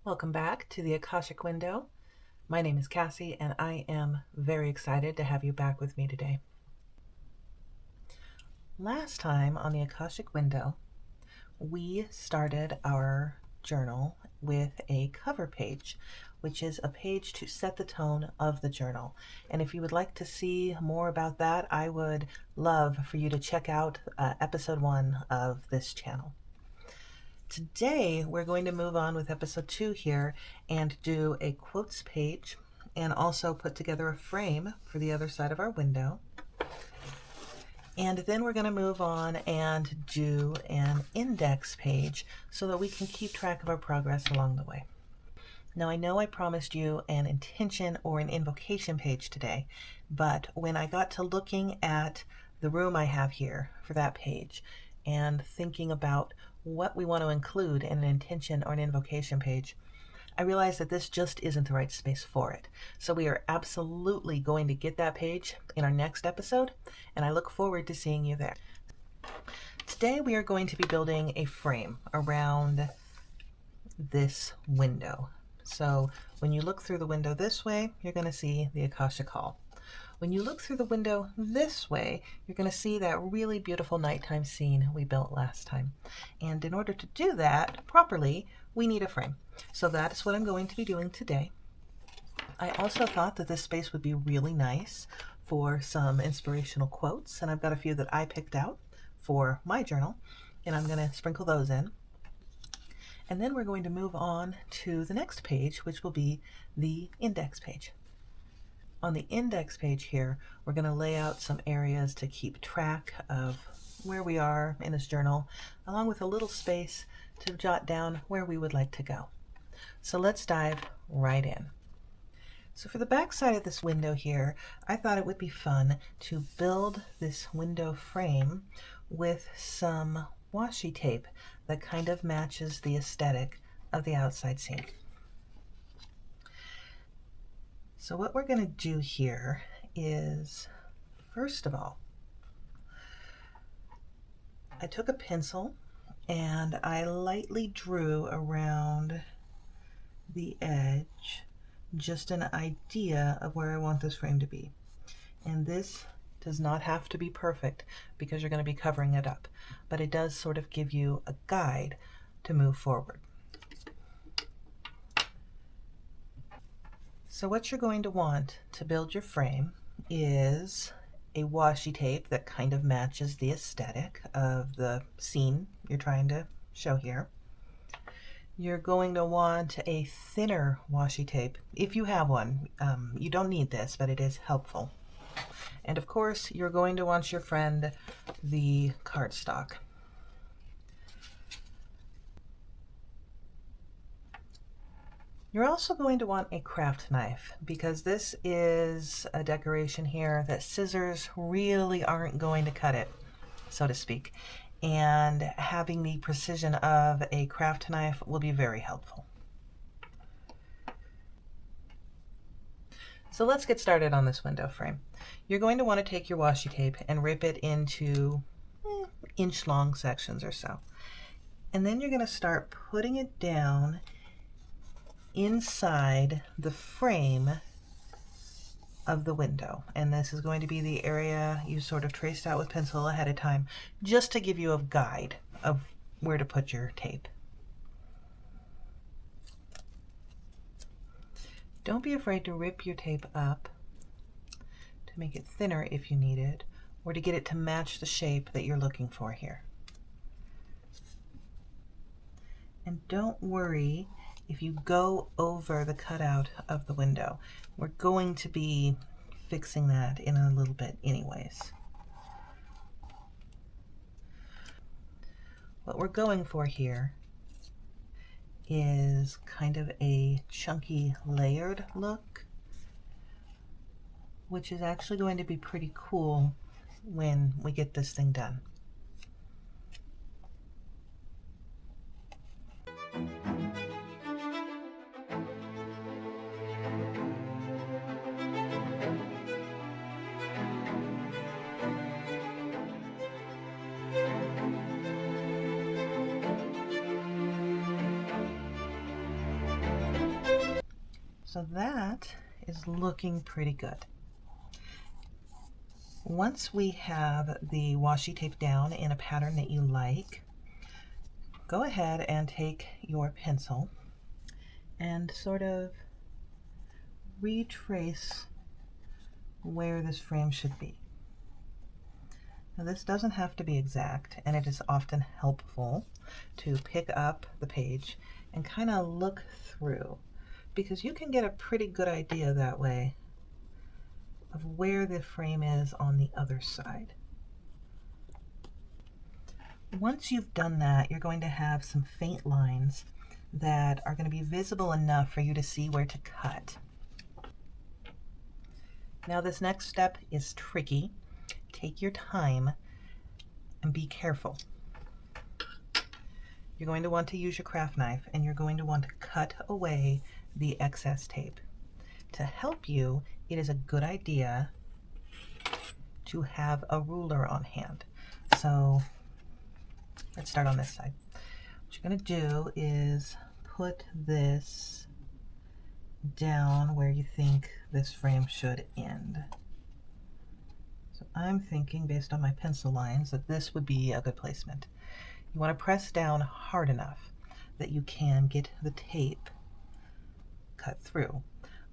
Welcome back to the Akashic Window. My name is Cassie, and I am very excited to have you back with me today. Last time on the Akashic Window, we started our journal with a cover page, which is a page to set the tone of the journal. And if you would like to see more about that, I would love for you to check out episode 1 of this channel. Today, we're going to move on with episode 2 here and do a quotes page and also put together a frame for the other side of our window. And then we're going to move on and do an index page so that we can keep track of our progress along the way. Now, I know I promised you an intention or an invocation page today, but when I got to looking at the room I have here for that page and thinking about what we want to include in an intention or an invocation page, I realized that this just isn't the right space for it. So we are absolutely going to get that page in our next episode, and I look forward to seeing you there. Today we are going to be building a frame around this window. So when you look through the window this way, you're going to see the Akashic Hall. When you look through the window this way, you're going to see that really beautiful nighttime scene we built last time. And in order to do that properly, we need a frame. So that is what I'm going to be doing today. I also thought that this space would be really nice for some inspirational quotes, and I've got a few that I picked out for my journal, and I'm going to sprinkle those in. And then we're going to move on to the next page, which will be the index page. On the index page here, we're going to lay out some areas to keep track of where we are in this journal, along with a little space to jot down where we would like to go. So let's dive right in. So for the back side of this window here, I thought it would be fun to build this window frame with some washi tape that kind of matches the aesthetic of the outside scene. So what we're going to do here is, first of all, I took a pencil and I lightly drew around the edge just an idea of where I want this frame to be. And this does not have to be perfect because you're going to be covering it up, but it does sort of give you a guide to move forward. So what you're going to want to build your frame is a washi tape that kind of matches the aesthetic of the scene you're trying to show here. You're going to want a thinner washi tape if you have one. You don't need this, but it is helpful. And of course, you're going to want your friend the cardstock. You're also going to want a craft knife because this is a decoration here that scissors really aren't going to cut it, so to speak. And having the precision of a craft knife will be very helpful. So let's get started on this window frame. You're going to want to take your washi tape and rip it into inch-long sections or so. And then you're going to start putting it down inside the frame of the window. And this is going to be the area you sort of traced out with pencil ahead of time, just to give you a guide of where to put your tape. Don't be afraid to rip your tape up to make it thinner if you need it, or to get it to match the shape that you're looking for here. And don't worry if you go over the cutout of the window. We're going to be fixing that in a little bit anyways. What we're going for here is kind of a chunky layered look, which is actually going to be pretty cool when we get this thing done. So that is looking pretty good. Once we have the washi tape down in a pattern that you like, go ahead and take your pencil and sort of retrace where this frame should be. Now this doesn't have to be exact, and it is often helpful to pick up the page and kind of look through, because you can get a pretty good idea that way of where the frame is on the other side. Once you've done that, you're going to have some faint lines that are going to be visible enough for you to see where to cut. Now this next step is tricky. Take your time and be careful. You're going to want to use your craft knife, and you're going to want to cut away the excess tape. To help you, it is a good idea to have a ruler on hand. So let's start on this side. What you're going to do is put this down where you think this frame should end. So I'm thinking, based on my pencil lines, that this would be a good placement. You want to press down hard enough that you can get the tape cut through,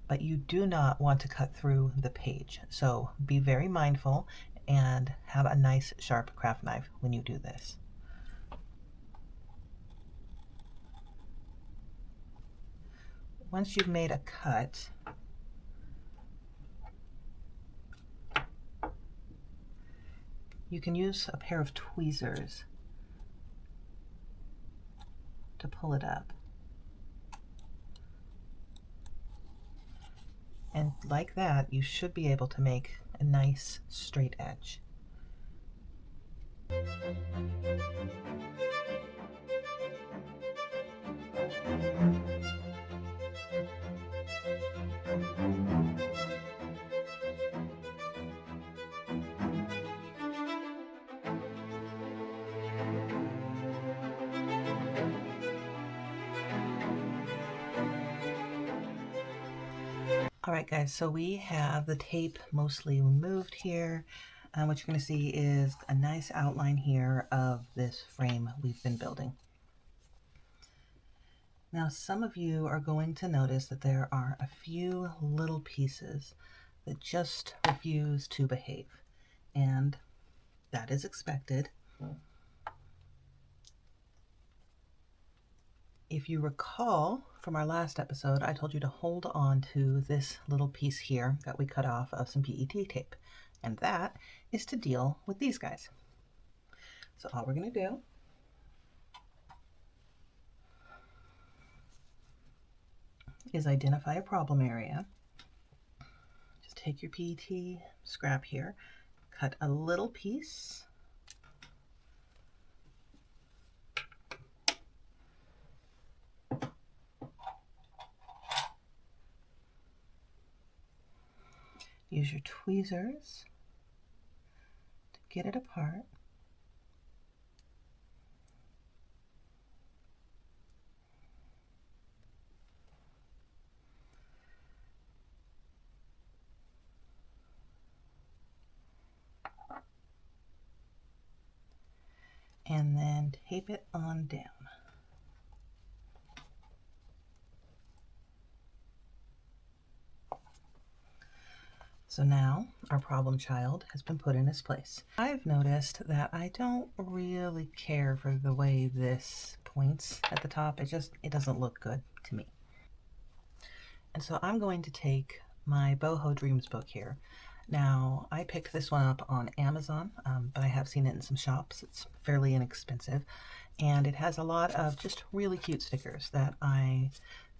but you do not want to cut through the page. So be very mindful and have a nice sharp craft knife when you do this. Once you've made a cut, you can use a pair of tweezers to pull it up. And like that, you should be able to make a nice straight edge. Alright guys, so we have the tape mostly removed here. What you're going to see is a nice outline here of this frame we've been building. Now some of you are going to notice that there are a few little pieces that just refuse to behave, and that is expected. If you recall from our last episode, I told you to hold on to this little piece here that we cut off of some PET tape, and that is to deal with these guys. So all we're going to do is identify a problem area. Just take your PET scrap here, cut a little piece, use your tweezers to get it apart. And then tape it on down. So now our problem child has been put in its place. I've noticed that I don't really care for the way this points at the top. It doesn't look good to me. And so I'm going to take my Boho Dreams book here. Now, I picked this one up on Amazon, but I have seen it in some shops. It's fairly inexpensive, and it has a lot of just really cute stickers that I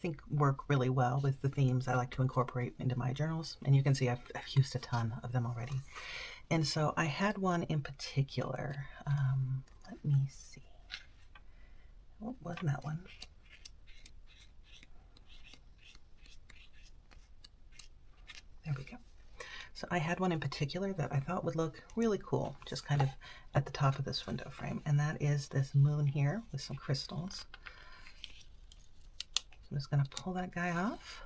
think work really well with the themes I like to incorporate into my journals. And you can see I've used a ton of them already. And so I had one in particular. Let me see. What was that one? There we go. So I had one in particular that I thought would look really cool, just kind of at the top of this window frame. And that is this moon here with some crystals. So I'm just going to pull that guy off.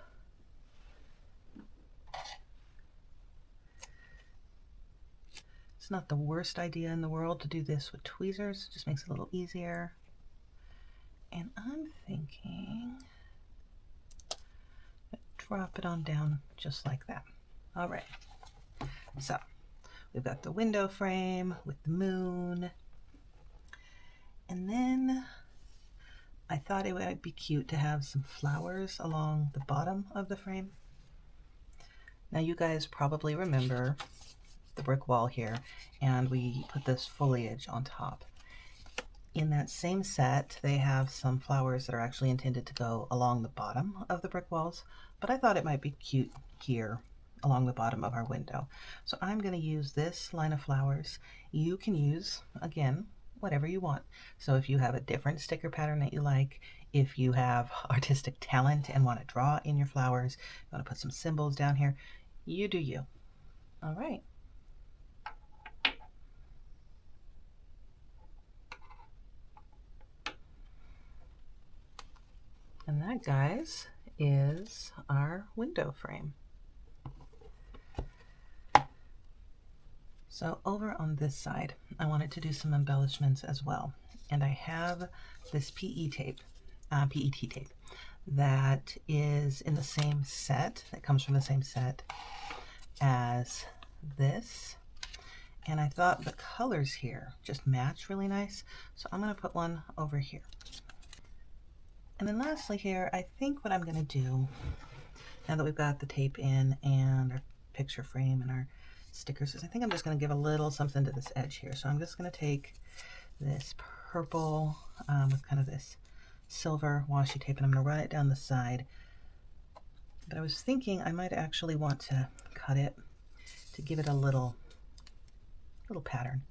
It's not the worst idea in the world to do this with tweezers. It just makes it a little easier. And I'm thinking, drop it on down just like that. All right, so we've got the window frame with the moon. And then I thought it would be cute to have some flowers along the bottom of the frame. Now you guys probably remember the brick wall here, and we put this foliage on top. In that same set, they have some flowers that are actually intended to go along the bottom of the brick walls, but I thought it might be cute here along the bottom of our window. So I'm going to use this line of flowers. You can use, again, whatever you want. So if you have a different sticker pattern that you like, if you have artistic talent and want to draw in your flowers, you want to put some symbols down here, you do you. All right. And that, guys, is our window frame. So over on this side, I wanted to do some embellishments as well. And I have this PET tape that is in the same set, that comes from the same set as this. And I thought the colors here just match really nice. So I'm going to put one over here. And then lastly here, I think what I'm going to do, now that we've got the tape in and our picture frame and our stickers, is I think I'm just going to give a little something to this edge here. So I'm just going to take this purple with kind of this silver washi tape, and I'm going to run it down the side. But I was thinking I might actually want to cut it to give it a little pattern.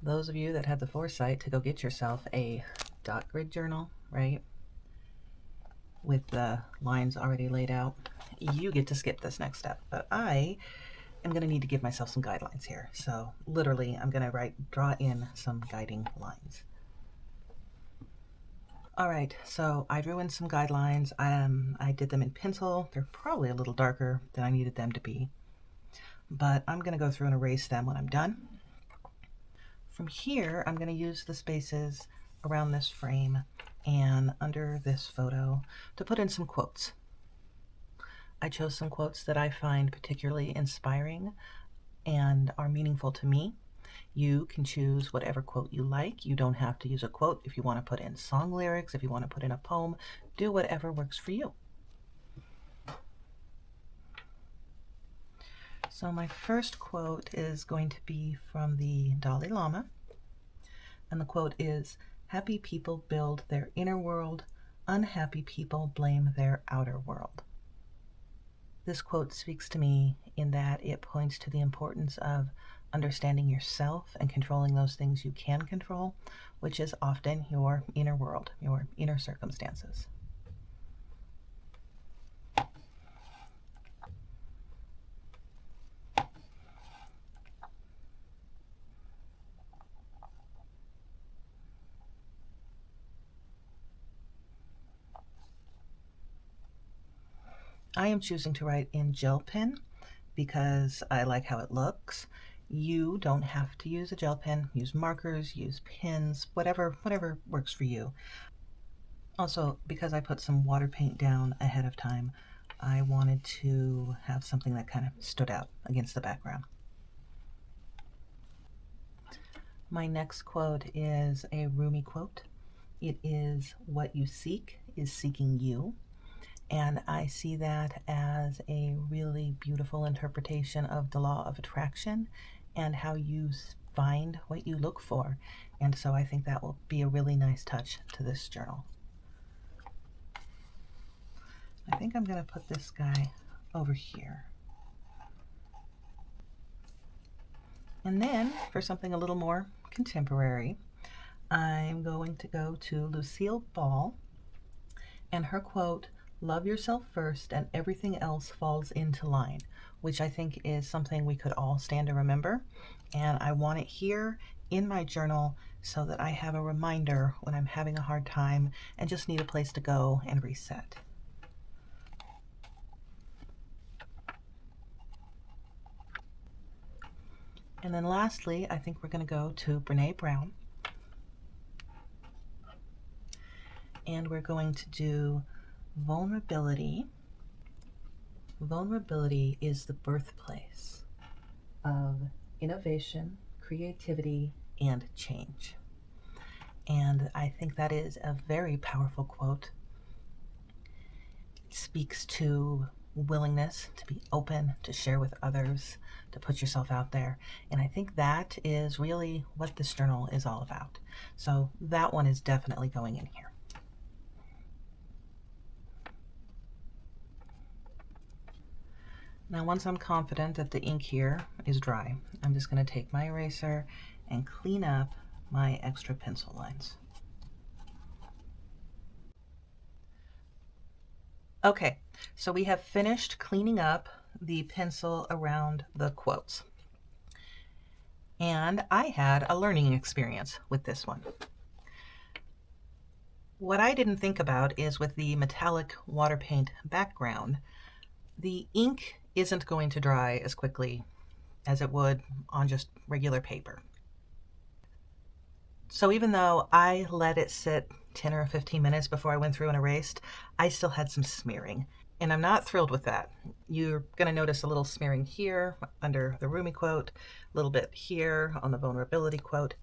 Those of you that had the foresight to go get yourself a dot grid journal, right, with the lines already laid out, you get to skip this next step. But I am going to need to give myself some guidelines here. So literally, I'm going to draw in some guiding lines. All right, so I drew in some guidelines. I did them in pencil. They're probably a little darker than I needed them to be, but I'm going to go through and erase them when I'm done. From here, I'm going to use the spaces around this frame and under this photo to put in some quotes. I chose some quotes that I find particularly inspiring and are meaningful to me. You can choose whatever quote you like. You don't have to use a quote. If you want to put in song lyrics, if you want to put in a poem, do whatever works for you. So my first quote is going to be from the Dalai Lama, and the quote is, "Happy people build their inner world, unhappy people blame their outer world." This quote speaks to me in that it points to the importance of understanding yourself and controlling those things you can control, which is often your inner world, your inner circumstances. I am choosing to write in gel pen because I like how it looks. You don't have to use a gel pen. Use markers, use pens, whatever works for you. Also, because I put some water paint down ahead of time, I wanted to have something that kind of stood out against the background. My next quote is a Rumi quote. It is, "What you seek is seeking you." And I see that as a really beautiful interpretation of the law of attraction and how you find what you look for. And so I think that will be a really nice touch to this journal. I think I'm going to put this guy over here. And then for something a little more contemporary, I'm going to go to Lucille Ball and her quote, "Love yourself first and everything else falls into line," which I think is something we could all stand to remember. And I want it here in my journal so that I have a reminder when I'm having a hard time and just need a place to go and reset. And then lastly, I think we're going to go to Brene Brown. And we're going to do vulnerability. Vulnerability is the birthplace of innovation, creativity, and change. And I think that is a very powerful quote. It speaks to willingness to be open, to share with others, to put yourself out there. And I think that is really what this journal is all about. So that one is definitely going in here. Now, once I'm confident that the ink here is dry, I'm just going to take my eraser and clean up my extra pencil lines. Okay, so we have finished cleaning up the pencil around the quotes. And I had a learning experience with this one. What I didn't think about is with the metallic water paint background, the ink isn't going to dry as quickly as it would on just regular paper. So even though I let it sit 10 or 15 minutes before I went through and erased, I still had some smearing. And I'm not thrilled with that. You're going to notice a little smearing here under the Rumi quote, a little bit here on the vulnerability quote.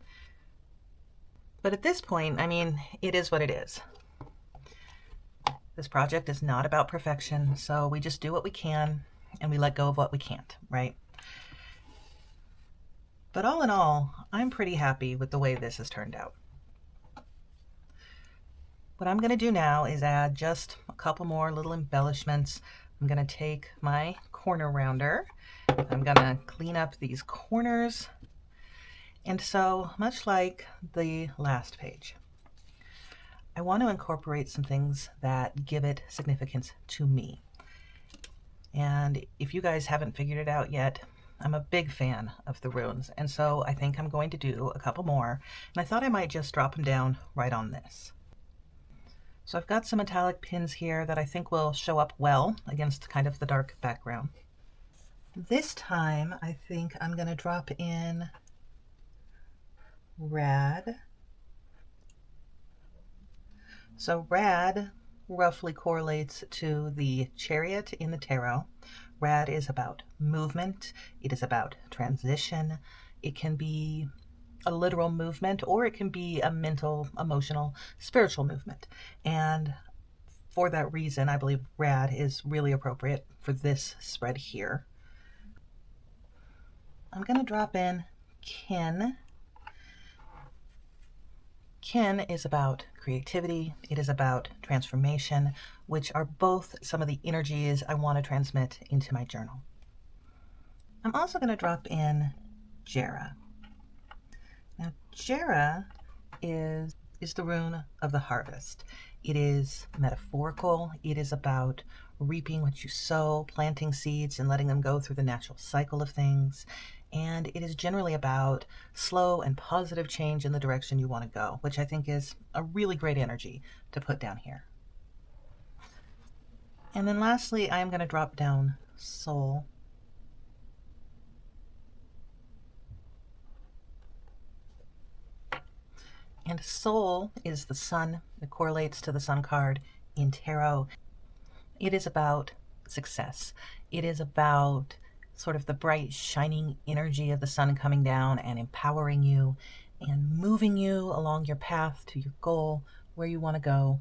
But at this point, I mean, it is what it is. This project is not about perfection, so we just do what we can and we let go of what we can't, right? But all in all, I'm pretty happy with the way this has turned out. What I'm going to do now is add just a couple more little embellishments. I'm going to take my corner rounder. I'm going to clean up these corners. And so, much like the last page, I want to incorporate some things that give it significance to me. And if you guys haven't figured it out yet, I'm a big fan of the runes. And so I think I'm going to do a couple more. And I thought I might just drop them down right on this. So I've got some metallic pins here that I think will show up well against kind of the dark background. This time I think I'm going to drop in Rad. So Rad roughly correlates to the Chariot in the tarot. Rad is about movement. It is about transition. It can be a literal movement, or it can be a mental, emotional, spiritual movement. And for that reason, I believe Rad is really appropriate for this spread here. I'm going to drop in Kin. Kin is about creativity. It is about transformation, which are both some of the energies I want to transmit into my journal. I'm also going to drop in Jera. Now, Jera is the rune of the harvest. It is metaphorical. It is about reaping what you sow, planting seeds and letting them go through the natural cycle of things. And it is generally about slow and positive change in the direction you want to go, which I think is a really great energy to put down here. And then lastly, I'm going to drop down Soul. And Soul is the sun. It correlates to the sun card in tarot. It is about success. It is about sort of the bright, shining energy of the sun coming down and empowering you and moving you along your path to your goal, where you want to go.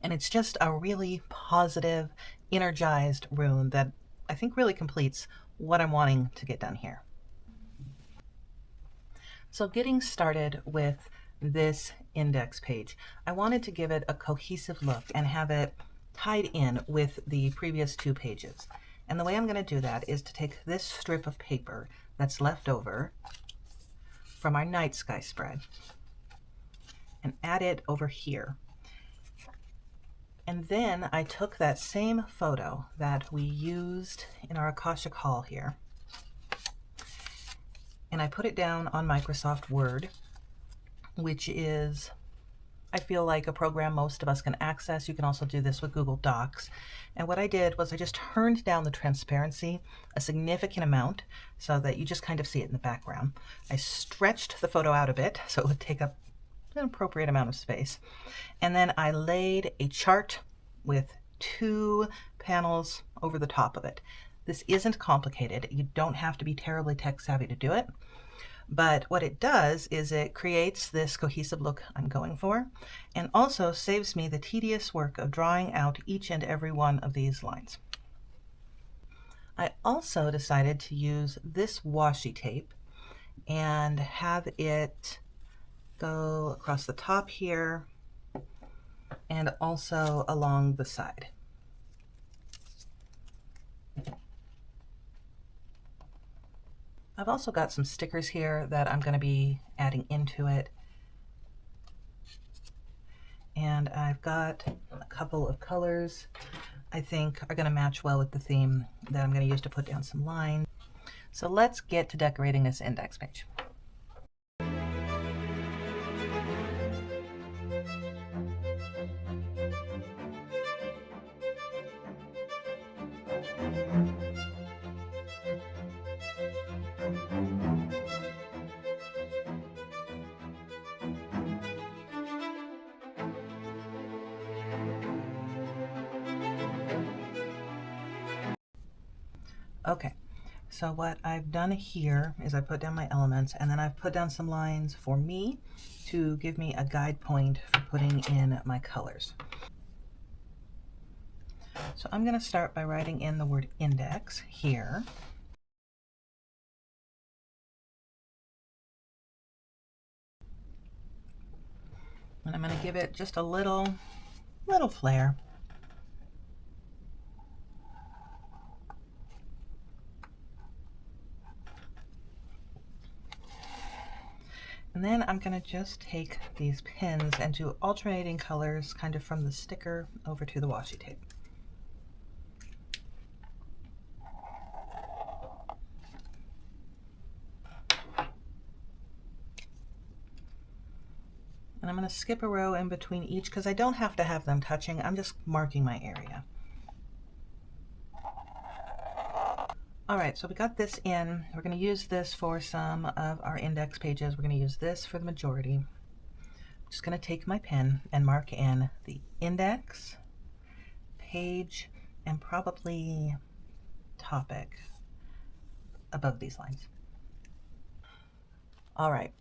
And it's just a really positive, energized rune that I think really completes what I'm wanting to get done here. So getting started with this index page, I wanted to give it a cohesive look and have it tied in with the previous two pages. And the way I'm going to do that is to take this strip of paper that's left over from our night sky spread and add it over here. And then I took that same photo that we used in our Akashic Hall here, and I put it down on Microsoft Word, which is, I feel like, a program most of us can access. You can also do this with Google Docs. And what I did was I just turned down the transparency a significant amount so that you just kind of see it in the background. I stretched the photo out a bit so it would take up an appropriate amount of space. And then I laid a chart with 2 panels over the top of it. This isn't complicated. You don't have to be terribly tech savvy to do it. But what it does is it creates this cohesive look I'm going for, and also saves me the tedious work of drawing out each and every one of these lines. I also decided to use this washi tape and have it go across the top here and also along the side. I've also got some stickers here that I'm going to be adding into it. And I've got a couple of colors I think are going to match well with the theme that I'm going to use to put down some lines. So let's get to decorating this index page. Okay, so what I've done here is I put down my elements, and then I've put down some lines for me to give me a guide point for putting in my colors. So I'm going to start by writing in the word index here. And I'm going to give it just a little flair. And then I'm going to just take these pins and do alternating colors kind of from the sticker over to the washi tape. And I'm going to skip a row in between each because I don't have to have them touching. I'm just marking my area. All right, so we got this in. We're going to use this for some of our index pages. We're going to use this for the majority. I'm just going to take my pen and mark in the index, page, and probably topic above these lines. All right.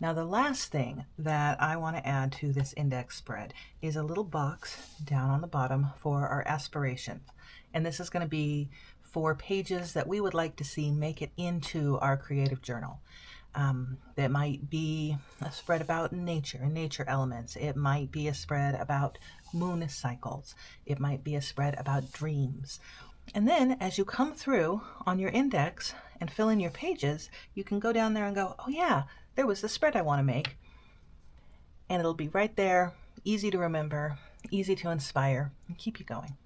Now the last thing that I want to add to this index spread is a little box down on the bottom for our aspirations. And this is going to be for pages that we would like to see make it into our creative journal. That might be a spread about nature and nature elements. It might be a spread about moon cycles. It might be a spread about dreams. And then as you come through on your index and fill in your pages, you can go down there and go, oh yeah, there was the spread I want to make. And it'll be right there, easy to remember, easy to inspire, and keep you going.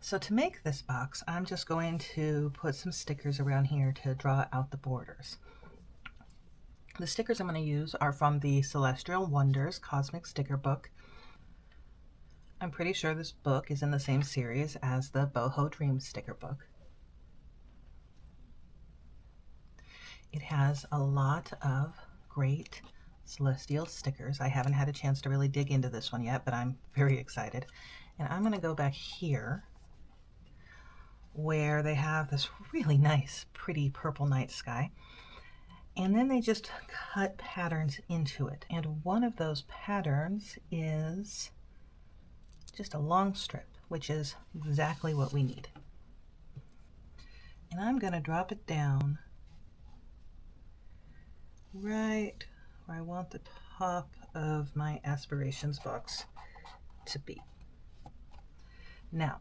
So to make this box, I'm just going to put some stickers around here to draw out the borders. The stickers I'm going to use are from the Celestial Wonders Cosmic Sticker Book. I'm pretty sure this book is in the same series as the Boho Dreams sticker book. It has a lot of great celestial stickers. I haven't had a chance to really dig into this one yet, but I'm very excited. And I'm going to go back here where they have this really nice, pretty purple night sky. And then they just cut patterns into it. And one of those patterns is just a long strip, which is exactly what we need. And I'm going to drop it down right where I want the top of my aspirations box to be. Now,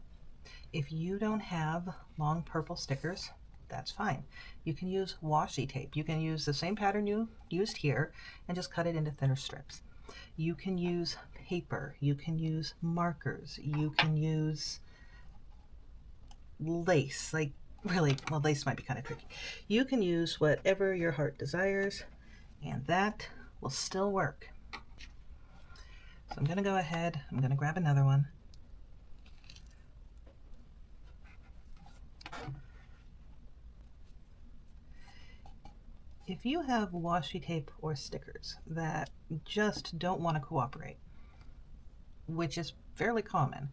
if you don't have long purple stickers, that's fine. You can use washi tape. You can use the same pattern you used here and just cut it into thinner strips. You can use paper. You can use markers. You can use lace. Like, really, well, lace might be kind of tricky. You can use whatever your heart desires, and that will still work. So I'm going to go ahead, I'm going to grab another one. If you have washi tape or stickers that just don't want to cooperate, which is fairly common,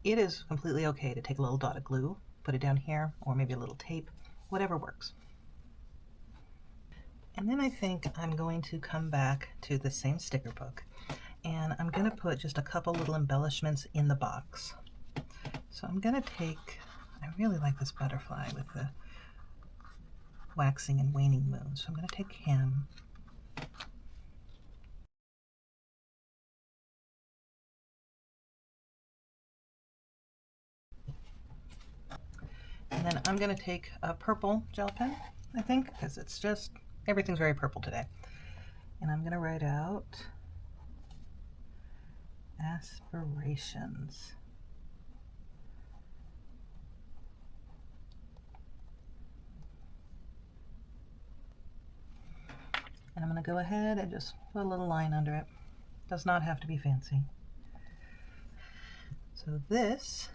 it is completely okay to take a little dot of glue, put it down here, or maybe a little tape, whatever works. And then I think I'm going to come back to the same sticker book, and I'm going to put just a couple little embellishments in the box. So I'm going to take, I really like this butterfly with the waxing and waning moon, so I'm going to take him. And then I'm going to take a purple gel pen, I think, because it's just, everything's very purple today. And I'm going to write out aspirations. And I'm going to go ahead and just put a little line under it. Does not have to be fancy. So this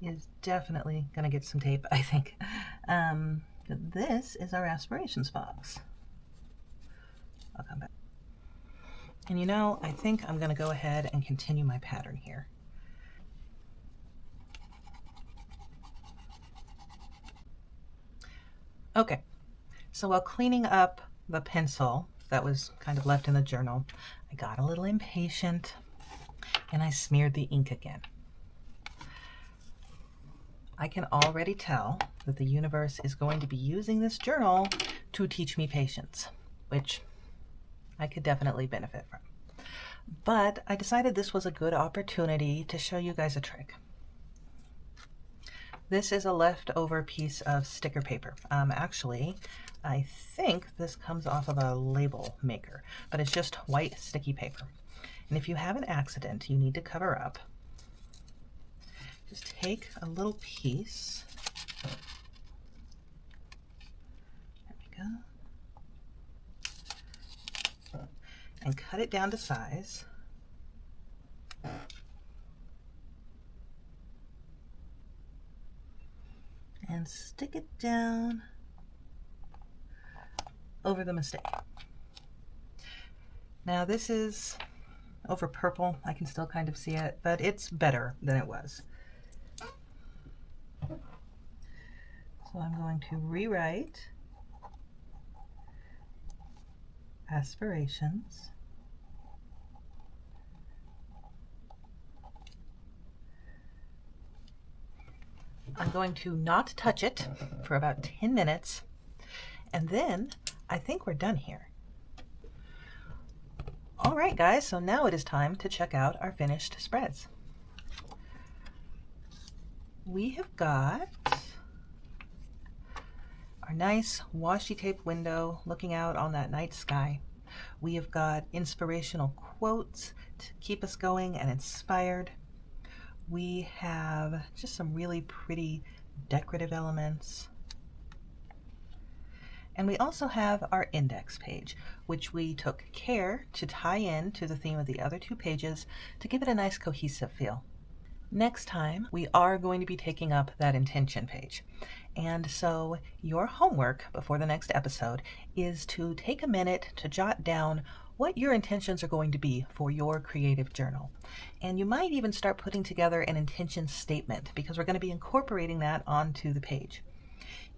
is definitely going to get some tape, I think. This is our aspirations box. I'll come back. And you know, I think I'm going to go ahead and continue my pattern here. Okay, so while cleaning up the pencil that was kind of left in the journal, I got a little impatient and I smeared the ink again. I can already tell that the universe is going to be using this journal to teach me patience, which I could definitely benefit from. But I decided this was a good opportunity to show you guys a trick. This is a leftover piece of sticker paper. Actually, I think this comes off of a label maker, but it's just white sticky paper. And if you have an accident you need to cover up, just take a little piece. There we go. And cut it down to size. And stick it down over the mistake. Now this is over purple. I can still kind of see it, but it's better than it was. So I'm going to rewrite aspirations. I'm going to not touch it for about 10 minutes, and then I think we're done here. All right, guys, so now it is time to check out our finished spreads. We have got our nice washi tape window looking out on that night sky. We have got inspirational quotes to keep us going and inspired. We have just some really pretty decorative elements. And we also have our index page, which we took care to tie in to the theme of the other two pages to give it a nice cohesive feel. Next time, we are going to be taking up that intention page. And so your homework before the next episode is to take a minute to jot down what your intentions are going to be for your creative journal. And you might even start putting together an intention statement, because we're going to be incorporating that onto the page.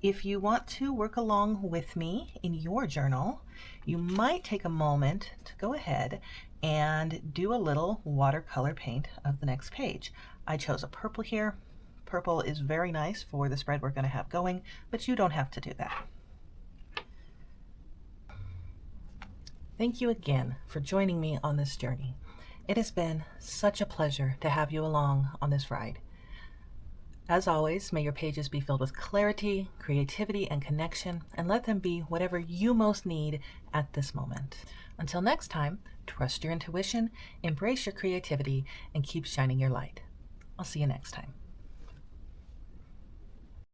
If you want to work along with me in your journal, you might take a moment to go ahead and do a little watercolor paint of the next page. I chose a purple here. Purple is very nice for the spread we're going to have going, but you don't have to do that. Thank you again for joining me on this journey. It has been such a pleasure to have you along on this ride. As always, may your pages be filled with clarity, creativity, and connection, and let them be whatever you most need at this moment. Until next time, trust your intuition, embrace your creativity, and keep shining your light. I'll see you next time.